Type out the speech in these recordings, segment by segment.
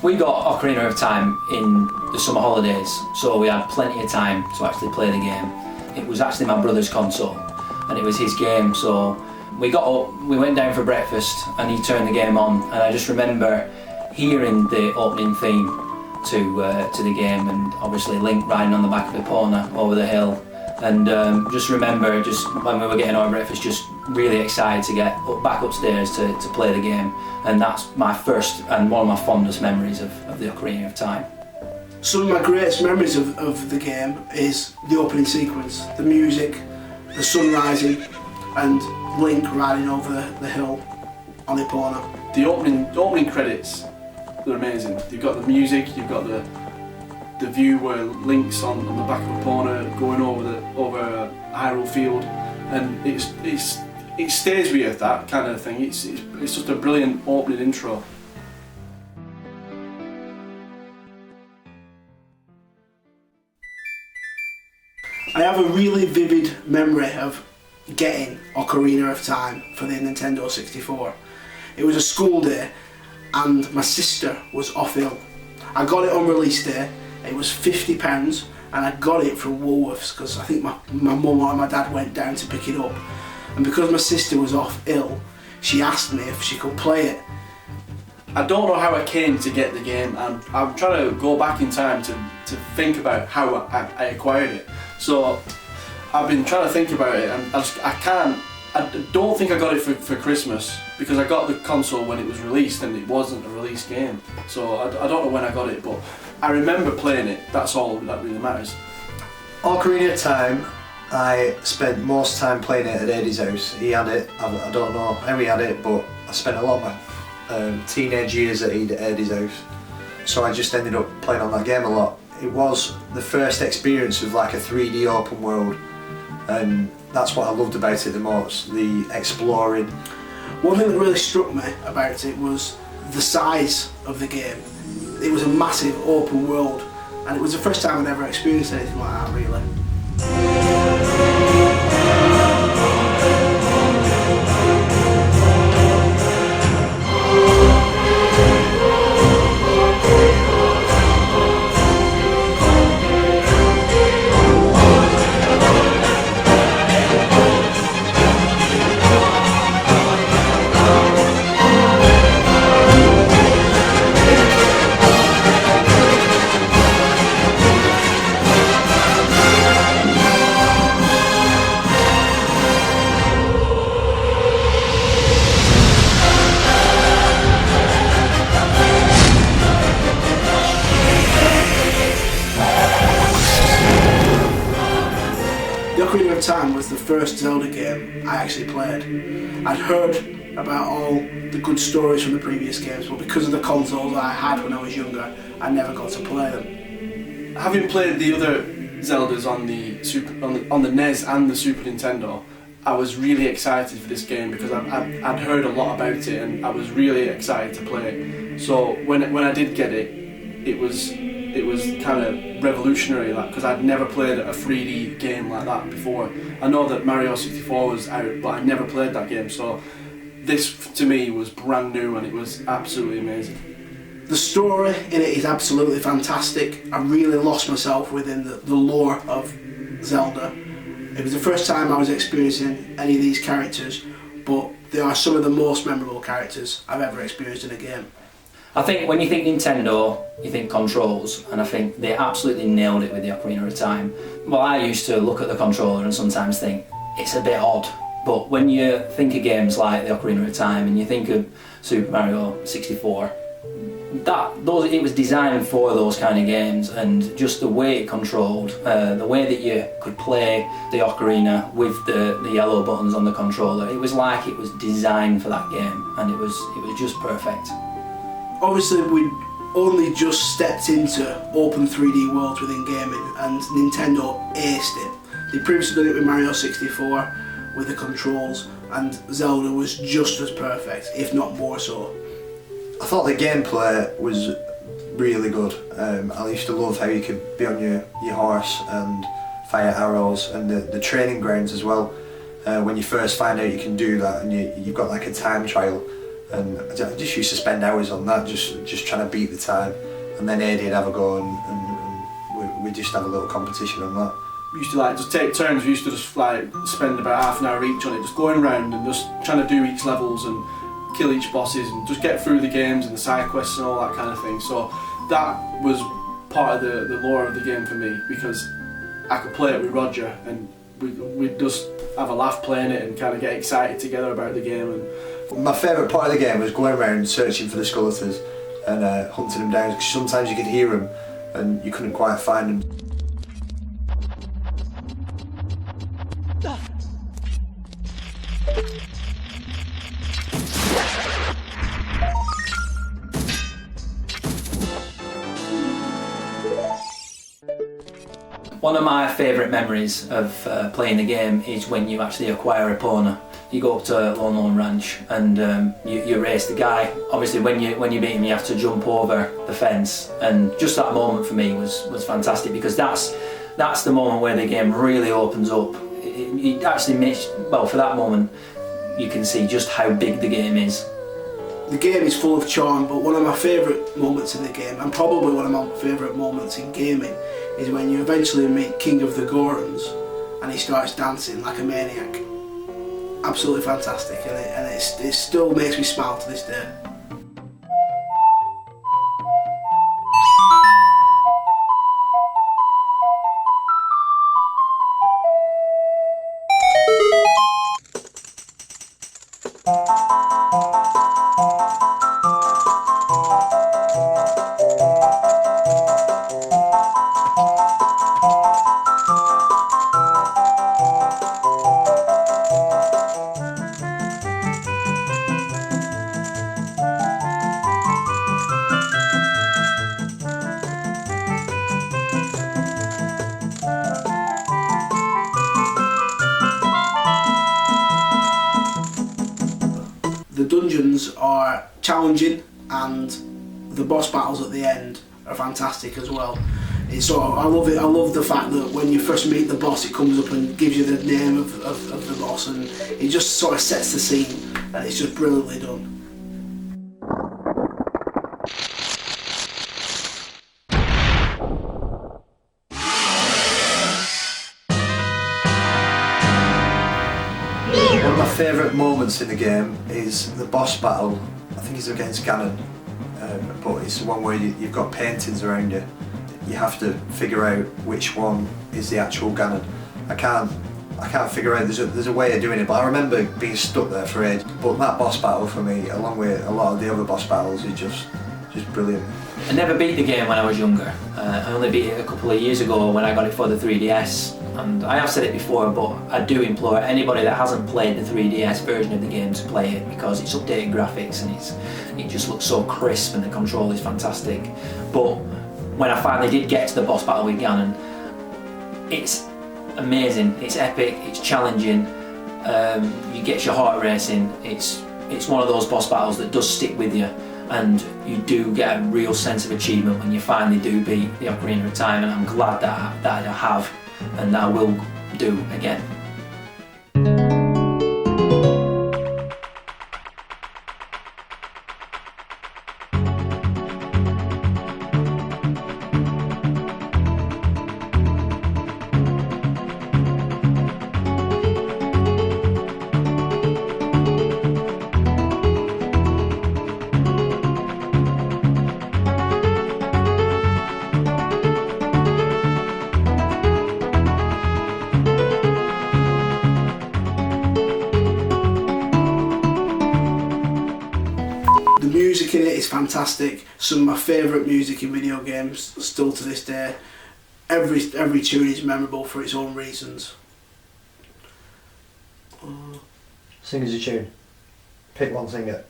We got Ocarina of Time in the summer holidays, so we had plenty of time to actually play the game. It was actually my brother's console, and it was his game, so we got up, we went down for breakfast, and he turned the game on, and I just remember hearing the opening theme to the game, and obviously Link riding on the back of Epona over the hill. And just remember, just when we were getting our breakfast, just really excited to get back upstairs to play the game. And that's my first and one of my fondest memories of the Ocarina of Time. Some of my greatest memories of the game is the opening sequence, the music, the sun rising, and Link riding over the hill on Epona. The opening credits, they're amazing. You've got the music, you've got the view where Link's on the back of Epona going over Hyrule Field, and it stays with you, that kind of thing. It's just a brilliant opening intro. I have a really vivid memory of getting Ocarina of Time for the Nintendo 64. It was a school day and my sister was off ill. I got it on release day. It was £50 and I got it from Woolworths because I think my mum or my dad went down to pick it up. And because my sister was off ill, she asked me if she could play it. I don't know how I came to get the game, and I'm trying to go back in time to think about how I acquired it. So I've been trying to think about it, and I don't think I got it for Christmas, because I got the console when it was released and it wasn't a release game. So I don't know when I got it, but I remember playing it. That's all that really matters. Ocarina of Time, I spent most time playing it at Eddie's house. He had it, I don't know how he had it, but I spent a lot of my teenage years at Eddie's house. So I just ended up playing on that game a lot. It was the first experience of like a 3D open world, and that's what I loved about it the most, the exploring. One thing that really struck me about it was the size of the game. It was a massive open world, and it was the first time I'd ever experienced anything like that, really. Ocarina of Time was the first Zelda game I actually played. I'd heard about all the good stories from the previous games, but because of the consoles I had when I was younger, I never got to play them. Having played the other Zeldas on the NES and the Super Nintendo, I was really excited for this game because I'd heard a lot about it and I was really excited to play it. So when I did get it, it was kind of revolutionary, because I'd never played a 3D game like that before. I know that Mario 64 was out, but I'd never played that game, so this to me was brand new and it was absolutely amazing. The story in it is absolutely fantastic. I really lost myself within the lore of Zelda. It was the first time I was experiencing any of these characters, but they are some of the most memorable characters I've ever experienced in a game. I think when you think Nintendo, you think controls, and I think they absolutely nailed it with the Ocarina of Time. Well, I used to look at the controller and sometimes think, it's a bit odd, but when you think of games like the Ocarina of Time and you think of Super Mario 64, it was designed for those kind of games, and just the way it controlled, the way that you could play the Ocarina with the yellow buttons on the controller, it was like it was designed for that game, and it was just perfect. Obviously we only just stepped into open 3D worlds within gaming, and Nintendo aced it. They previously did it with Mario 64 with the controls, and Zelda was just as perfect, if not more so. I thought the gameplay was really good. I used to love how you could be on your horse and fire arrows, and the training grounds as well. When you first find out you can do that and you've got like a time trial, and I just used to spend hours on that, just trying to beat the time. And then Eddie would have a go, and we just have a little competition on that. We used to like just take turns. We used to just like spend about half an hour each on it, just going around and just trying to do each levels and kill each bosses and just get through the games and the side quests and all that kind of thing. So that was part of the lore of the game for me, because I could play it with Roger and we'd just have a laugh playing it and kind of get excited together about the game. And my favourite part of the game was going around searching for the skeletons and hunting them down, because sometimes you could hear them and you couldn't quite find them. One of my favourite memories of playing the game is when you actually acquire Epona. You go up to Lone Lone Ranch and you race the guy. Obviously when you beat him you have to jump over the fence, and just that moment for me was fantastic, because that's the moment where the game really opens up. It actually makes, well, for that moment you can see just how big the game is. The game is full of charm, but one of my favourite moments in the game, and probably one of my favourite moments in gaming, is when you eventually meet King of the Gorons and he starts dancing like a maniac. Absolutely fantastic, and it still makes me smile to this day. The dungeons are challenging and the boss battles at the end are fantastic as well. It's sort of, I love it. I love the fact that when you first meet the boss, it comes up and gives you the name of the boss, and it just sort of sets the scene, and it's just brilliantly done. One of my favourite moments in the game is the boss battle. I think it's against Ganon, but it's the one where you've got paintings around you. You have to figure out which one is the actual Ganon. I can't figure out. There's a way of doing it, but I remember being stuck there for ages. But that boss battle for me, along with a lot of the other boss battles, is just brilliant. I never beat the game when I was younger. I only beat it a couple of years ago when I got it for the 3DS. And I have said it before, but I do implore anybody that hasn't played the 3DS version of the game to play it, because it's updated graphics and it just looks so crisp and the control is fantastic. But when I finally did get to the boss battle with Ganon, it's amazing, it's epic, it's challenging, you get your heart racing. It's one of those boss battles that does stick with you, and you do get a real sense of achievement when you finally do beat the Ocarina of Time, and I'm glad that I have, and I will do again. The music in it is fantastic. Some of my favourite music in video games, still to this day. Every tune is memorable for its own reasons. Sing us a tune. Pick one, sing it.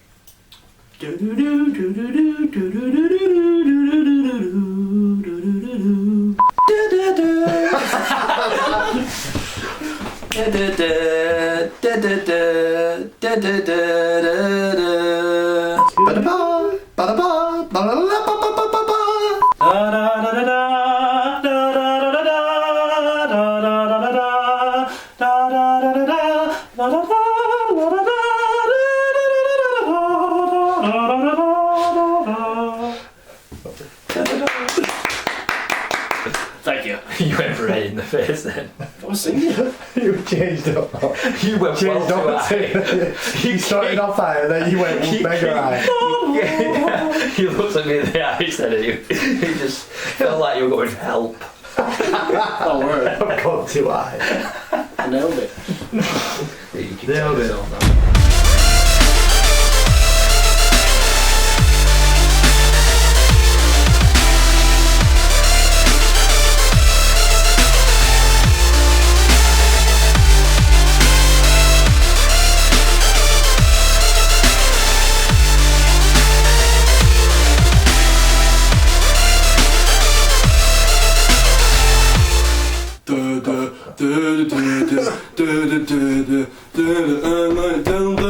Ba-da-ba, ba-da-ba, ba-da-la-ba-ba-ba-ba. in the face then. I was singing. You changed up. You went Changed well up. too high. You started off high and then you went mega high. You looked at me in the eyes then and you just felt like you were going, help. Oh, word. I've gone too high. I nailed it. Nailed it. I'm like Zelda